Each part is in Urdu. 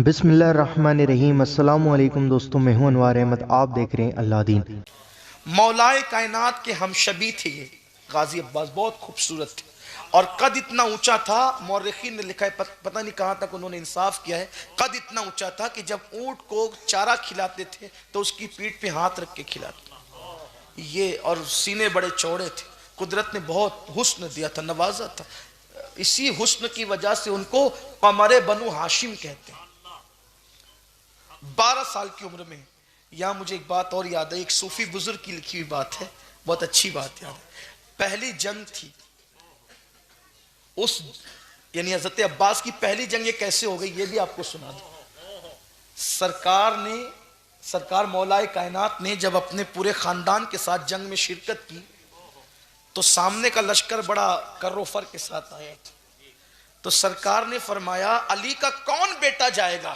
بسم اللہ الرحمن الرحیم۔ السلام علیکم دوستوں، میں ہوں انوار احمد، آپ دیکھ رہے ہیں اللہ دین۔ مولائے کائنات کے ہم شبی تھے یہ غازی عباس، بہت خوبصورت تھے اور قد اتنا اونچا تھا، مورخین نے لکھا ہے، پتہ نہیں کہاں تک انہوں نے انصاف کیا ہے، قد اتنا اونچا تھا کہ جب اونٹ کو چارہ کھلاتے تھے تو اس کی پیٹھ پہ ہاتھ رکھ کے کھلاتے یہ، اور سینے بڑے چوڑے تھے۔ قدرت نے بہت حسن دیا تھا، نوازا تھا، اسی حسن کی وجہ سے ان کو قمر بنو ہاشم کہتے ہیں۔ 12 سال کی عمر میں، یہاں مجھے ایک بات اور یاد ہے، ایک صوفی بزرگ کی لکھی ہوئی بات ہے، بہت اچھی بات یاد ہے۔ پہلی جنگ تھی، اس یعنی حضرت عباس کی پہلی جنگ یہ کیسے ہو گئی یہ بھی آپ کو سنا دوں۔ سرکار مولا کائنات نے جب اپنے پورے خاندان کے ساتھ جنگ میں شرکت کی تو سامنے کا لشکر بڑا کر و فر کے ساتھ آیا تھا، تو سرکار نے فرمایا علی کا کون بیٹا جائے گا،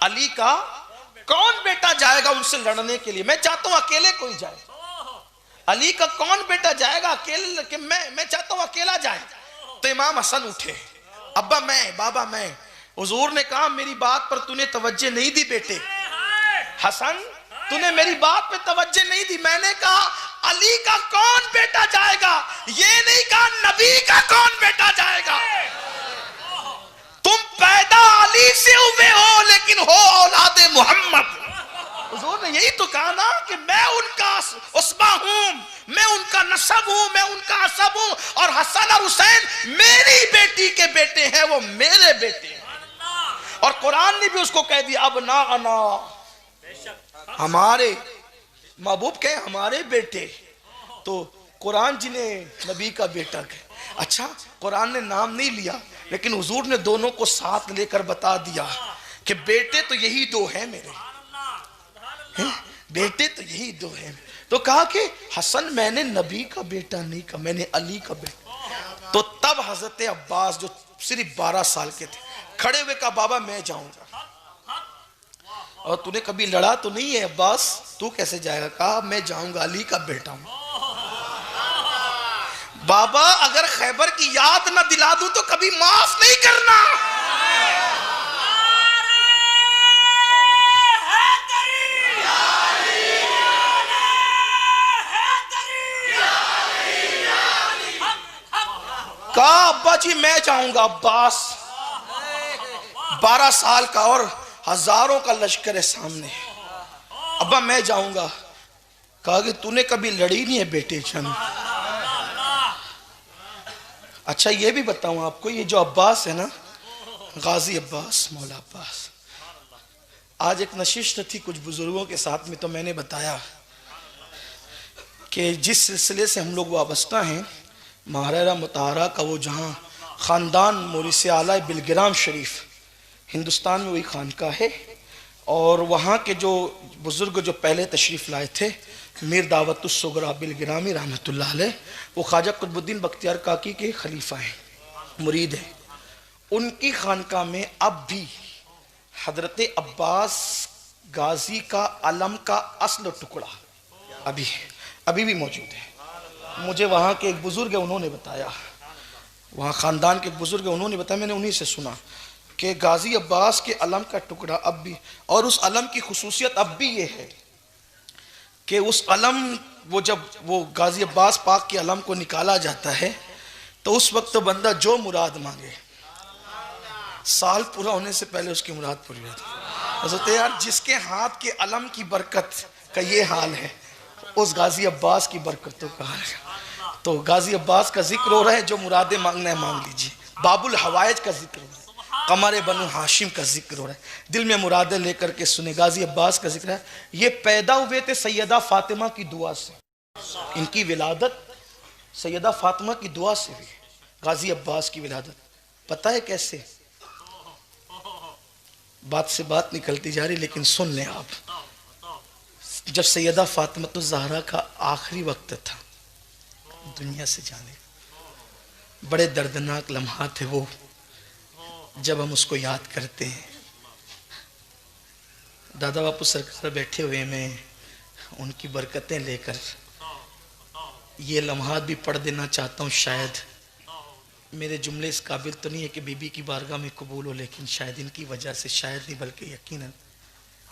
علی کا کون بیٹا جائے گا ان سے لڑنے کے لیے، میں چاہتا ہوں اکیلے کوئی جائے، علی کا کون بیٹا جائے گا اکیلے، کہ میں چاہتا ہوں اکیلا جائے۔ تو امام حسن اٹھے، ابا میں، بابا میں۔ حضور نے کہا میری بات پر نے توجہ نہیں دی بیٹے، حسن نے میری بات پہ توجہ نہیں دی، میں نے کہا علی کا کون بیٹا جائے گا، یہ نہیں کہا نبی کا کون بیٹا جائے گا۔ تم پیدا علی سے ہوئے ہو لیکن ہو اولاد محمد۔ حضور نے یہی تو کہا نا کہ میں ان کا عصبہ ہوں، میں ان کا نسب ہوں، میں ان کا عصب ہوں، اور حسن اور حسین میری بیٹی کے بیٹے ہیں، وہ میرے بیٹے ہیں۔ اور قرآن نے بھی اس کو کہہ دیا ابناءنا، ہمارے محبوب کہے ہمارے بیٹے، تو قرآن جنہیں نبی کا بیٹا کہے۔ اچھا قرآن نے نام نہیں لیا لیکن حضور نے دونوں کو ساتھ لے کر بتا دیا کہ بیٹے تو یہی دو ہیں میرے، بیٹے تو یہی دو ہیں۔ تو کہا کہ حسن میں نے نبی کا بیٹا نہیں کہا، میں نے علی کا بیٹا۔ تو تب حضرت عباس جو صرف 12 سال کے تھے کھڑے ہوئے کہا بابا میں جاؤں گا۔ اور تو نے کبھی لڑا تو نہیں ہے عباس، تو کیسے جائے گا؟ کہا میں جاؤں گا، علی کا بیٹا ہوں۔ بابا اگر خیبر کی یاد نہ دلا دوں تو کبھی معاف نہیں کرنا۔ کہا ابا جی میں جاؤں گا۔ عباس 12 سال کا اور ہزاروں کا لشکر ہے سامنے، ابا میں جاؤں گا۔ کہا کہ تو نے کبھی لڑی نہیں ہے بیٹے چند۔ اچھا یہ بھی بتاؤں آپ کو، یہ جو عباس ہے نا، غازی عباس، مولا عباس، آج ایک نشست تھی کچھ بزرگوں کے ساتھ میں، تو میں نے بتایا کہ جس سلسلے سے ہم لوگ وابستہ ہیں، مہاراجہ مطہرہ کا وہ جہاں خاندان مورث اعلیٰ بلگرام شریف، ہندوستان میں وہی خانقاہ ہے، اور وہاں کے جو بزرگ جو پہلے تشریف لائے تھے، میر دعوت الصغریٰ بلگرامی رحمت اللہ علیہ، وہ خواجہ قطب الدین بختیار کاکی کے خلیفہ ہیں، مرید ہیں۔ ان کی خانقاہ میں اب بھی حضرت عباس غازی کا علم کا اصل ٹکڑا ابھی بھی موجود ہے۔ مجھے وہاں کے ایک بزرگ ہیں انہوں نے بتایا، وہاں خاندان کے ایک بزرگ ہیں انہوں نے بتایا، میں نے انہی سے سنا کہ غازی عباس کے علم کا ٹکڑا اب بھی، اور اس علم کی خصوصیت اب بھی یہ ہے کہ اس علم وہ جب وہ غازی عباس پاک کے علم کو نکالا جاتا ہے تو اس وقت بندہ جو مراد مانگے، سال پورا ہونے سے پہلے اس کی مراد پوری ہوتی ہے۔ حضرت یار جس کے ہاتھ کے علم کی برکت کا یہ حال ہے، اس غازی عباس کی برکتوں کا حال ہے۔ تو غازی عباس کا ذکر ہو رہا ہے، جو مرادیں مانگنا ہے مانگ لیجیے۔ باب الحوائج کا ذکر ہو رہا ہے، قمر بنو ہاشم کا ذکر ہو رہا ہے، دل میں مرادیں لے کر کے سنے۔ غازی عباس کا ذکر ہے، یہ پیدا ہوئے تھے سیدہ فاطمہ کی دعا سے، ان کی ولادت سیدہ فاطمہ کی دعا سے ہوئی۔ غازی عباس کی ولادت پتہ ہے کیسے؟ بات سے بات نکلتی جا رہی لیکن سن لیں آپ۔ جب سیدہ فاطمہ الزہرا کا آخری وقت تھا دنیا سے جانے، بڑے دردناک لمحات تھے وہ، جب ہم اس کو یاد کرتے ہیں۔ دادا باپو سرکار بیٹھے ہوئے، میں ان کی برکتیں لے کر یہ لمحات بھی پڑھ دینا چاہتا ہوں، شاید میرے جملے اس قابل تو نہیں ہے کہ بی بی کی بارگاہ میں قبول ہو، لیکن شاید ان کی وجہ سے، شاید نہیں بلکہ یقیناً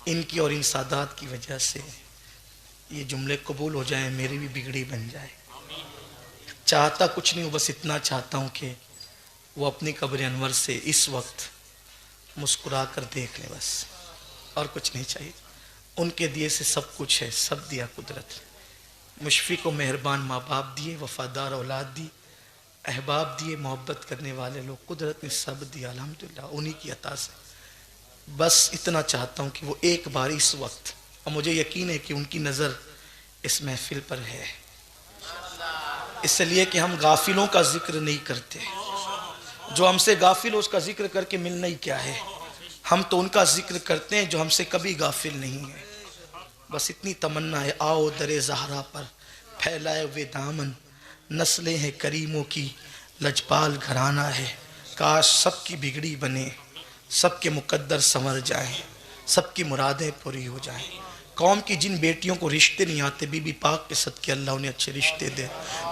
ان کی اور ان سادات کی وجہ سے یہ جملے قبول ہو جائیں، میری بھی بگڑی بن جائے۔ چاہتا کچھ نہیں ہوں، بس اتنا چاہتا ہوں کہ وہ اپنی قبر انور سے اس وقت مسکرا کر دیکھ لیں، بس اور کچھ نہیں چاہیے۔ ان کے دیے سے سب کچھ ہے، سب دیا قدرت نے۔ مشفق و مہربان ماں باپ دیے، وفادار اولاد دی، احباب دیے، محبت کرنے والے لوگ، قدرت نے سب دیا الحمدللہ انہی کی عطا سے۔ بس اتنا چاہتا ہوں کہ وہ ایک بار اس وقت، اور مجھے یقین ہے کہ ان کی نظر اس محفل پر ہے، اس لیے کہ ہم غافلوں کا ذکر نہیں کرتے، جو ہم سے غافل ہو اس کا ذکر کر کے ملنا ہی کیا ہے، ہم تو ان کا ذکر کرتے ہیں جو ہم سے کبھی غافل نہیں ہے۔ بس اتنی تمنا ہے، آؤ در زہرا پر پھیلائے ہوئے دامن، نسلیں ہیں کریموں کی لجپال گھرانہ ہے، کاش سب کی بگڑی بنے، سب کے مقدر سنور جائیں، سب کی مرادیں پوری ہو جائیں۔ قوم کی جن بیٹیوں کو رشتے نہیں آتے، بی بی پاک کے صدقے اللہ انہیں اچھے رشتے دے،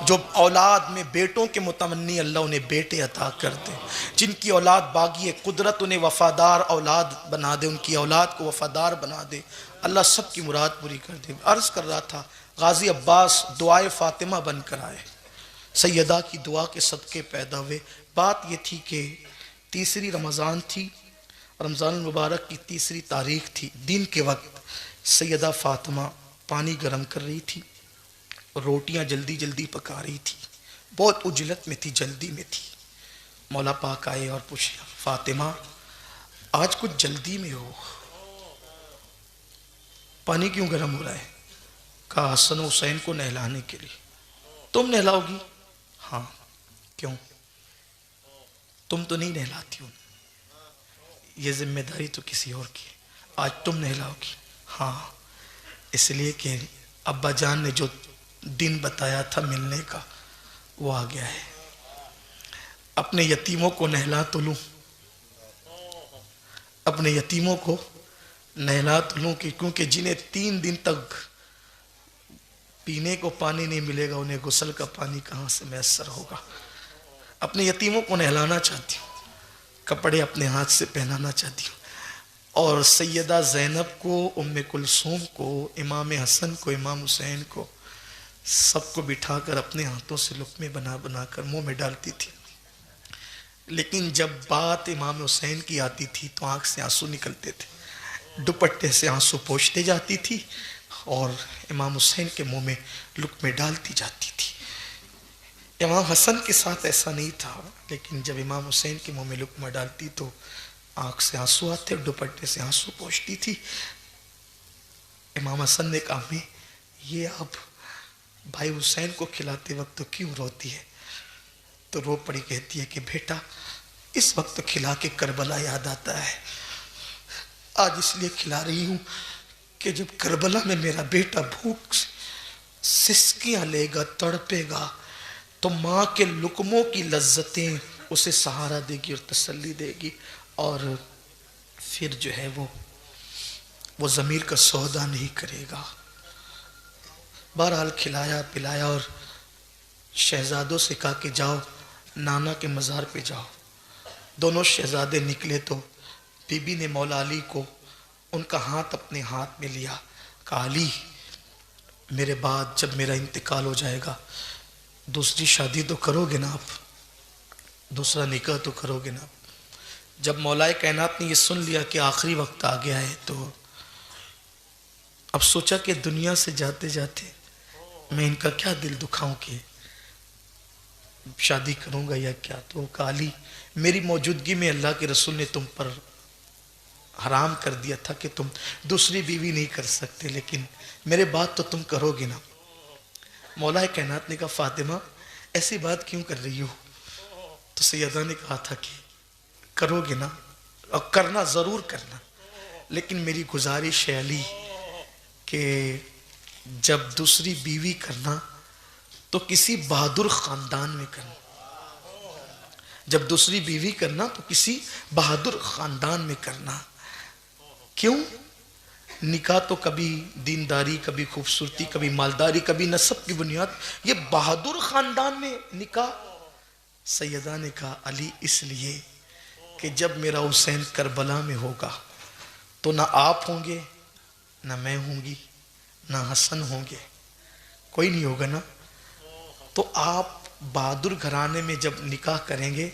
جو اولاد میں بیٹوں کے متمنی اللہ انہیں بیٹے عطا کر دے، جن کی اولاد باغی قدرت انہیں وفادار اولاد بنا دے، ان کی اولاد کو وفادار بنا دے، اللہ سب کی مراد پوری کر دے۔ عرض کر رہا تھا غازی عباس دعائے فاطمہ بن کر آئے، سیدہ کی دعا کے صدقے پیدا ہوئے۔ بات یہ تھی کہ تیسری رمضان تھی، رمضان المبارک کی تیسری تاریخ تھی، دن کے وقت سیدہ فاطمہ پانی گرم کر رہی تھی، روٹیاں جلدی جلدی پکا رہی تھی، بہت عجلت میں تھی، جلدی میں تھی۔ مولا پاک آئے اور پوچھا فاطمہ آج کچھ جلدی میں ہو، پانی کیوں گرم ہو رہا ہے؟ کہا حسن و حسین کو نہلانے کے لیے۔ تم نہلاؤ گی؟ ہاں۔ کیوں؟ تم تو نہیں نہلاتی ہو، یہ ذمہ داری تو کسی اور کی ہے، آج تم نہلاؤ گی؟ ہاں، اس لیے کہ ابا جان نے جو دن بتایا تھا ملنے کا وہ آ گیا ہے، اپنے یتیموں کو نہلا تو لوں، اپنے یتیموں کو نہلا تو لوں، کیونکہ جنہیں 3 دن تک پینے کو پانی نہیں ملے گا انہیں غسل کا پانی کہاں سے میسر ہوگا۔ اپنے یتیموں کو نہلانا چاہتی ہوں، کپڑے اپنے ہاتھ سے پہنانا چاہتی ہوں، اور سیدہ زینب کو، ام کلثوم کو، امام حسن کو، امام حسین کو، سب کو بٹھا کر اپنے ہاتھوں سے لقمے بنا بنا کر منہ میں ڈالتی تھی۔ لیکن جب بات امام حسین کی آتی تھی تو آنکھ سے آنسو نکلتے تھے، دوپٹے سے آنسو پوچھتے جاتی تھی اور امام حسین کے منہ میں لقمے ڈالتی جاتی تھی۔ امام حسن کے ساتھ ایسا نہیں تھا، لیکن جب امام حسین کے منہ میں لقمہ ڈالتی تو آنکھ سے آنسو آتے، دوپٹے سے آنسو پوچھتی تھی۔ امام حسن نے کہا میں یہ اب بھائی حسین کو کھلاتے وقت تو کیوں روتی ہے؟ تو رو پڑی، کہتی ہے کہ بیٹا اس وقت کھلا کے کربلا یاد آتا ہے، آج اس لیے کھلا رہی ہوں کہ جب کربلا میں میرا بیٹا بھوک سسکیاں لے گا، تڑپے گا، تو ماں کے لقموں کی لذتیں اسے سہارا دے گی اور تسلی دے گی، اور پھر جو ہے وہ ضمیر کا سودا نہیں کرے گا۔ بہرحال کھلایا پلایا اور شہزادوں سے کہا کہ جاؤ نانا کے مزار پہ جاؤ۔ دونوں شہزادے نکلے تو بی بی نے مولا علی کو ان کا ہاتھ اپنے ہاتھ میں لیا، کہا علی میرے بعد جب میرا انتقال ہو جائے گا دوسری شادی تو کرو گے نا آپ، دوسرا نکاح تو کرو گے نا۔ جب مولا کائنات نے یہ سن لیا کہ آخری وقت آ گیا ہے تو اب سوچا کہ دنیا سے جاتے جاتے میں ان کا کیا دل دکھاؤں کہ شادی کروں گا یا کیا۔ تو کہا علی میری موجودگی میں اللہ کے رسول نے تم پر حرام کر دیا تھا کہ تم دوسری بیوی نہیں کر سکتے، لیکن میرے بعد تو تم کرو گے نا۔ مولا کائنات نے کہا فاطمہ ایسی بات کیوں کر رہی ہو؟ تو سیدہ نے کہا تھا کہ کرو گے نا، اور کرنا ضرور کرنا، لیکن میری گزارش ہے علی کہ جب دوسری بیوی کرنا تو کسی بہادر خاندان میں کرنا، جب دوسری بیوی کرنا تو کسی بہادر خاندان میں کرنا۔ کیوں؟ نکاح تو کبھی دینداری، کبھی خوبصورتی، کبھی مالداری، کبھی نسب کی بنیاد، یہ بہادر خاندان میں نکاح سیدہ نے کہا علی اس لیے کہ جب میرا حسین کربلا میں ہوگا تو نہ آپ ہوں گے نہ میں ہوں گی نہ حسن ہوں گے، کوئی نہیں ہوگا نا، تو آپ بہادر گھرانے میں جب نکاح کریں گے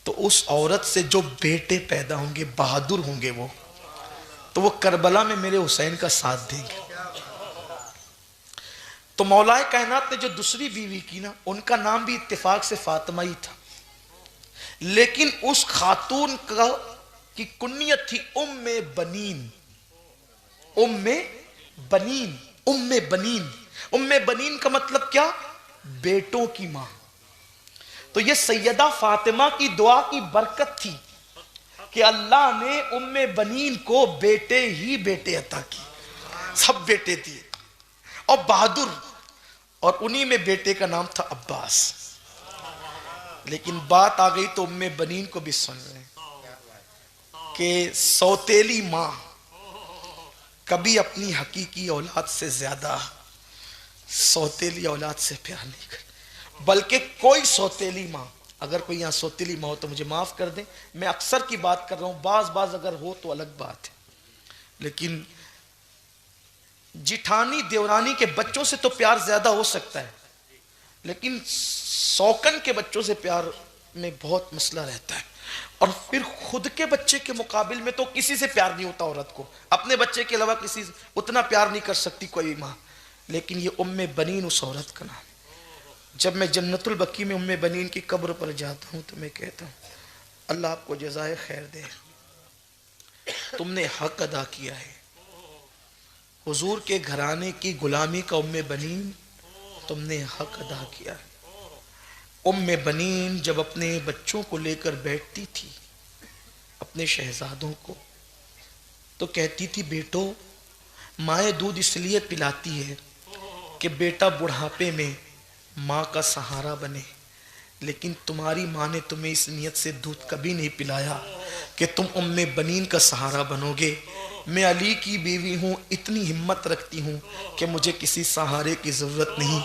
تو اس عورت سے جو بیٹے پیدا ہوں گے بہادر ہوں گے، وہ تو وہ کربلا میں میرے حسین کا ساتھ دیں گے۔ تو مولا کائنات نے جو دوسری بیوی کی نا، ان کا نام بھی اتفاق سے فاطمہ ہی تھا، لیکن اس خاتون کی کنیت تھی ام بنین۔ ام بنین، ام بنین، ام بنین کا مطلب کیا؟ بیٹوں کی ماں۔ تو یہ سیدہ فاطمہ کی دعا کی برکت تھی کہ اللہ نے ام بنین کو بیٹے ہی بیٹے عطا کی، سب بیٹے دیے اور بہادر، اور انہی میں بیٹے کا نام تھا عباس۔ لیکن بات آ گئی تو ام بنین کو بھی سن رہے ہیں کہ سوتیلی ماں کبھی اپنی حقیقی اولاد سے زیادہ سوتیلی اولاد سے پیار نہیں کرتی، بلکہ کوئی سوتیلی ماں، اگر کوئی یہاں سوتیلی ماں ہو تو مجھے معاف کر دیں، میں اکثر کی بات کر رہا ہوں، بعض اگر ہو تو الگ بات ہے، لیکن جٹھانی دیورانی کے بچوں سے تو پیار زیادہ ہو سکتا ہے، لیکن سوکن کے بچوں سے پیار میں بہت مسئلہ رہتا ہے، اور پھر خود کے بچے کے مقابل میں تو کسی سے پیار نہیں ہوتا عورت کو، اپنے بچے کے علاوہ کسی سے اتنا پیار نہیں کر سکتی کوئی ماں، لیکن یہ ام بنین اس عورت کا نام۔ جب میں جنت البقیع میں ام بنین کی قبر پر جاتا ہوں تو میں کہتا ہوں اللہ آپ کو جزائے خیر دے، تم نے حق ادا کیا ہے، حضور کے گھرانے کی غلامی کا ام بنین تم نے حق ادا کیا ہے۔ ام بنین جب اپنے بچوں کو لے کر بیٹھتی تھی، اپنے شہزادوں کو، تو کہتی تھی بیٹو، مائیں دودھ اس لیے پلاتی ہے کہ بیٹا بڑھاپے میں ماں کا سہارا بنے، لیکن تمہاری ماں نے تمہیں اس نیت سے دودھ کبھی نہیں پلایا کہ تم ام بنین کا سہارا بنو گے۔ میں علی کی بیوی ہوں، اتنی ہمت رکھتی ہوں کہ مجھے کسی سہارے کی ضرورت نہیں،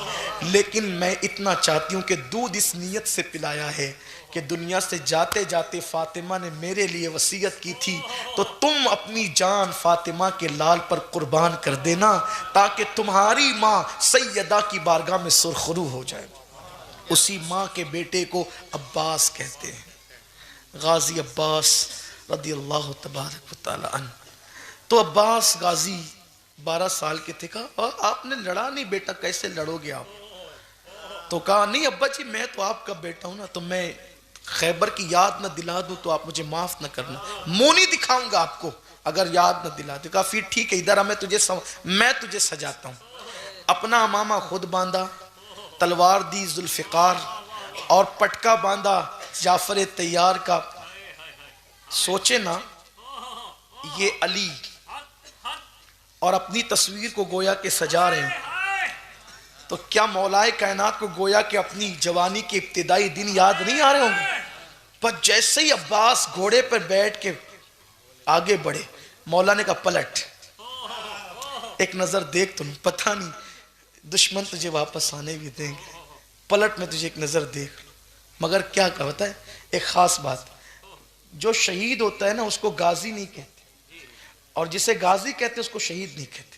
لیکن میں اتنا چاہتی ہوں کہ دودھ اس نیت سے پلایا ہے کہ دنیا سے جاتے جاتے فاطمہ نے میرے لیے وصیت کی تھی، تو تم اپنی جان فاطمہ کے لال پر قربان کر دینا تاکہ تمہاری ماں سیدہ کی بارگاہ میں سرخرو ہو جائے۔ اسی ماں کے بیٹے کو عباس کہتے ہیں، غازی عباس رضی اللہ تبارک و تعالی عنہ۔ تو عباس غازی 12 سال کے تھے، کہا آپ نے لڑا نہیں بیٹا، کیسے لڑو گے آپ؟ تو کہا نہیں ابا جی میں تو آپ کا بیٹا ہوں نا، تو میں خیبر کی یاد نہ دلا دوں تو آپ مجھے معاف نہ کرنا، منہ نہیں دکھاؤں گا آپ کو اگر یاد نہ دلا دوں۔ کہا پھر ٹھیک ہے ادھر آ، میں تجھے سجاتا ہوں۔ اپنا امامہ خود باندھا، تلوار دی ذوالفقار، اور پٹکا باندھا جعفر تیار کا۔ سوچے نا یہ علی اور اپنی تصویر کو گویا کہ سجا رہے ہیں، تو کیا مولا کائنات کو گویا کہ اپنی جوانی کے ابتدائی دن یاد نہیں آ رہے ہوں گے؟ پر جیسے ہی عباس گھوڑے پر بیٹھ کے آگے بڑھے، مولا نے کہا پلٹ، ایک نظر دیکھ، تم پتہ نہیں دشمن تجھے واپس آنے بھی دیں گے، پلٹ میں تجھے ایک نظر دیکھ لو۔ مگر کیا کہتا ہے ایک خاص بات، جو شہید ہوتا ہے نا اس کو غازی نہیں کہتے، اور جسے غازی کہتے اس کو شہید نہیں کہتے،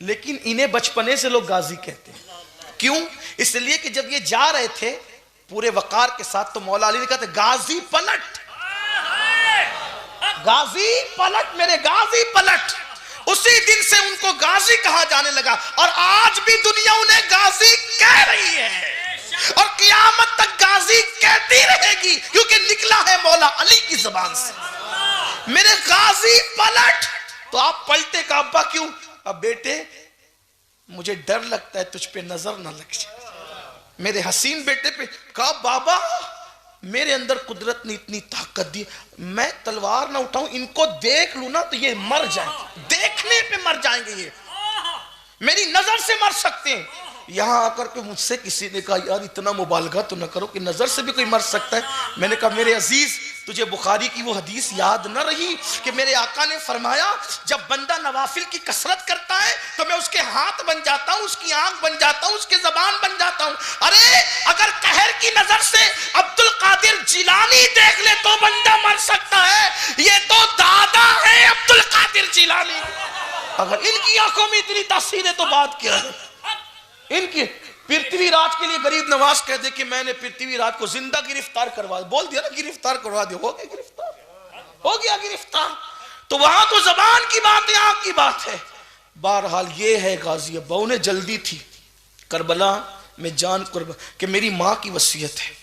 لیکن انہیں بچپنے سے لوگ غازی کہتے ہیں۔ کیوں؟ اس لیے کہ جب یہ جا رہے تھے پورے وقار کے ساتھ تو مولا علی نے کہا تھا غازی پلٹ، غازی پلٹ، میرے غازی پلٹ۔ اسی دن سے ان کو غازی کہا جانے لگا، اور آج بھی دنیا انہیں غازی کہہ رہی ہے، اور قیامت تک غازی کہتی رہے گی، کیونکہ نکلا ہے مولا علی کی زبان سے، میرے غازی پلٹ۔ تو آپ پلٹے کا ابا کیوں؟ اب بیٹے مجھے ڈر لگتا ہے تجھ پہ نظر نہ لگ جائے، میرے حسین بیٹے پہ۔ کہا بابا میرے اندر قدرت نے اتنی طاقت دی، میں تلوار نہ اٹھاؤں، ان کو دیکھ لوں نا تو یہ مر جائیں، دیکھنے پہ مر جائیں گے، یہ میری نظر سے مر سکتے ہیں۔ یہاں آ کر کے مجھ سے کسی نے کہا یار اتنا مبالغہ تو نہ کرو کہ نظر سے بھی کوئی مر سکتا ہے۔ میں نے کہا میرے عزیز تجھے بخاری کی وہ حدیث یاد نہ رہی کہ میرے آقا نے فرمایا جب بندہ نوافل کی کثرت کرتا ہے تو میں اس کے ہاتھ بن جاتا ہوں، اس کی آنکھ بن جاتا ہوں، اس کی زبان بن جاتا ہوں. ارے اگر قہر کی نظر سے عبد القادر جیلانی دیکھ لے تو بندہ مر سکتا ہے. یہ تو دادا ہے عبد القادر جیلانی. اگر ان کی آنکھوں میں اتنی تاثیر ہے تو بات کیا ہے. ان کی پرتھوی راج کے لیے غریب نواز کہہ دے کہ میں نے پرتھوی راج کو زندہ گرفتار کروا بول دیا نا، گرفتار کروا دیا، ہو گیا گرفتار، ہو گیا گرفتار. تو وہاں تو زبان کی بات ہے، آنکھ کی بات ہے. بہرحال یہ ہے غازی ابا، انہیں جلدی تھی کربلا میں جان قربان کہ میری ماں کی وصیت ہے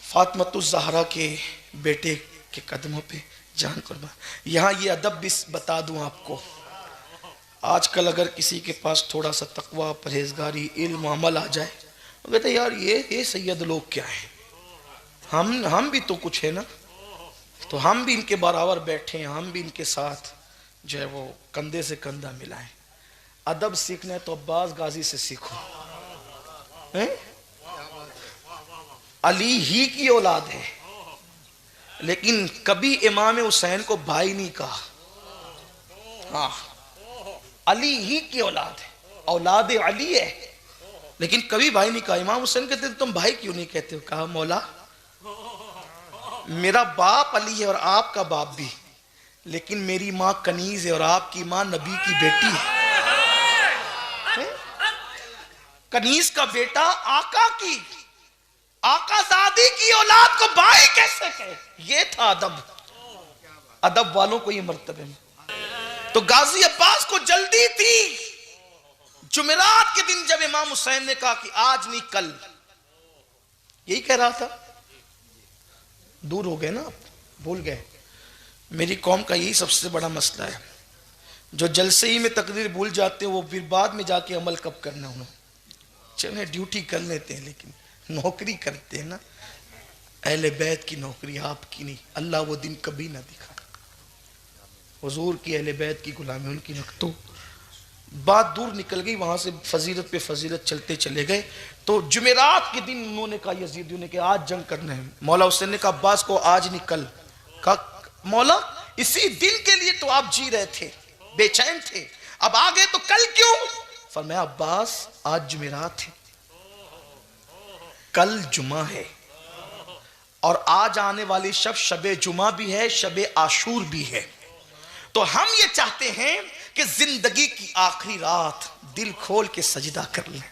فاطمۃ الزہرا کے بیٹے کے قدموں پہ جان قربان. یہاں یہ ادب بھی بتا دوں آپ کو، آج کل اگر کسی کے پاس تھوڑا سا تقوی، پرہیزگاری، علم، عمل آ جائے وہ کہتے ہیں یار یہ سید لوگ کیا ہیں، ہم بھی تو کچھ ہے نا، تو ہم بھی ان کے برابر بیٹھے ہیں، ہم بھی ان کے ساتھ جو ہے وہ کندھے سے کندھا ملائیں. ادب سیکھنا ہے تو عباس غازی سے سیکھو. علی ہی کی اولاد ہے لیکن کبھی امام حسین کو بھائی نہیں کہا. ہاں علی ہی کی اولاد ہے، اولاد علی ہے لیکن کبھی بھائی نہیں کہا. امام حسین کہتے تم بھائی کیوں نہیں کہتے ہو؟ کہا مولا میرا باپ علی ہے اور آپ کا باپ بھی، لیکن میری ماں کنیز ہے اور آپ کی ماں نبی کی بیٹی ہے. کنیز کا بیٹا آقا کی، آقا زادی کی اولاد کو بھائی کیسے کہے؟ یہ تھا ادب. ادب والوں کو یہ مرتبہ میں. تو غازی عباس کو جلدی تھی. جمعرات کے دن جب امام حسین نے کہا کہ آج نہیں کل، یہی کہہ رہا تھا. دور ہو گئے نا، آپ بھول گئے. میری قوم کا یہی سب سے بڑا مسئلہ ہے، جو جلسے ہی میں تقریر بھول جاتے ہیں وہ پھر بعد میں جا کے عمل کب کرنا انہوں. چلیں ڈیوٹی کر لیتے ہیں لیکن نوکری کرتے ہیں نا. اہل بیت کی نوکری، آپ کی نہیں. اللہ وہ دن کبھی نہ دکھا. حضور کی اہل بیت کی غلامی ان کی نوکری. تو بات دور نکل گئی، وہاں سے فضیلت پہ فضیلت چلتے چلے گئے. تو جمعرات کے دن انہوں نے کہا، یزیدیوں نے کہا آج جنگ کرنا ہے. مولا حسین نے کہا عباس کو آج نہیں کل. کہا مولا اسی دن کے لیے تو آپ جی رہے تھے، بے چین تھے، اب آگے تو کل کیوں؟ فرمایا عباس آج جمعرات ہے، کل جمعہ ہے، اور آج آنے والی شب جمعہ بھی ہے، شب عاشور بھی ہے. تو ہم یہ چاہتے ہیں کہ زندگی کی آخری رات دل کھول کے سجدہ کر لیں،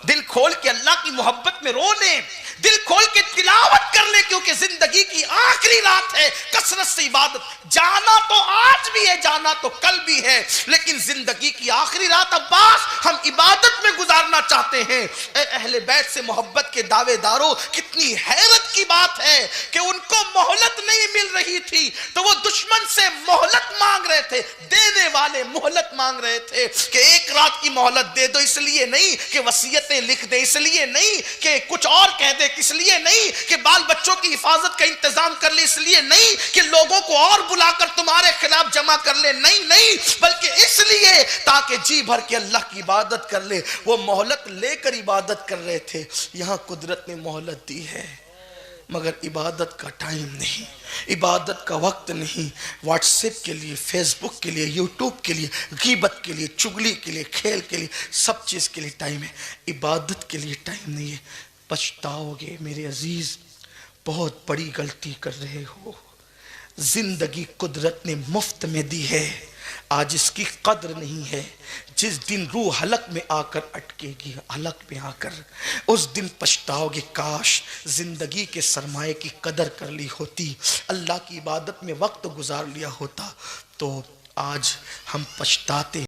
دل کھول کے اللہ کی محبت میں رو لیں، دل کھول کے تلاوت کر لیں، کیونکہ زندگی کی آخری رات ہے. کثرت سے عبادت، جانا تو آج بھی ہے، جانا تو کل بھی ہے، لیکن زندگی کی آخری رات عباس ہم عبادت میں گزارنا چاہتے ہیں. اے اہل بیت سے محبت کے دعوے داروں، کتنی حیرت کی بات ہے کہ ان کو مہلت نہیں مل رہی تھی تو وہ دشمن سے مہلت مانگ رہے تھے. دینے والے مہلت مانگ رہے تھے کہ ایک رات کی مہلت دے دو، اس لیے نہیں کہ وصیتیں لکھ دے، اس لیے نہیں کہ کچھ اور کہہ دے، اس لیے نہیں کہ بال بچوں کی حفاظت کا انتظام کر لے، اس لیے نہیں کہ لوگوں کو اور بلا کر تمہارے خلاف جمع کر لے، نہیں، بلکہ اس لیے تاکہ جی بھر کے اللہ کی عبادت کر لے. وہ مہلت لے کر عبادت کر رہے تھے. یہاں قدرت نے مہلت دی ہے مگر عبادت کا ٹائم نہیں، عبادت کا وقت نہیں. واٹس ایپ کے لیے، فیس بک کے لیے، یوٹیوب کے لیے، غیبت کے لیے، چگلی کے لیے، کھیل کے لیے، سب چیز کے لیے ٹائم ہے، عبادت کے لیے ٹائم نہیں ہے. پچھتاؤ گے میرے عزیز، بہت بڑی غلطی کر رہے ہو. زندگی قدرت نے مفت میں دی ہے، آج اس کی قدر نہیں ہے. جس دن روح حلق میں آ کر اٹکے گی، حلق میں آ کر، اس دن پچھتاؤ گے کاش زندگی کے سرمایے کی قدر کر لی ہوتی، اللہ کی عبادت میں وقت گزار لیا ہوتا. تو آج ہم پچھتاتے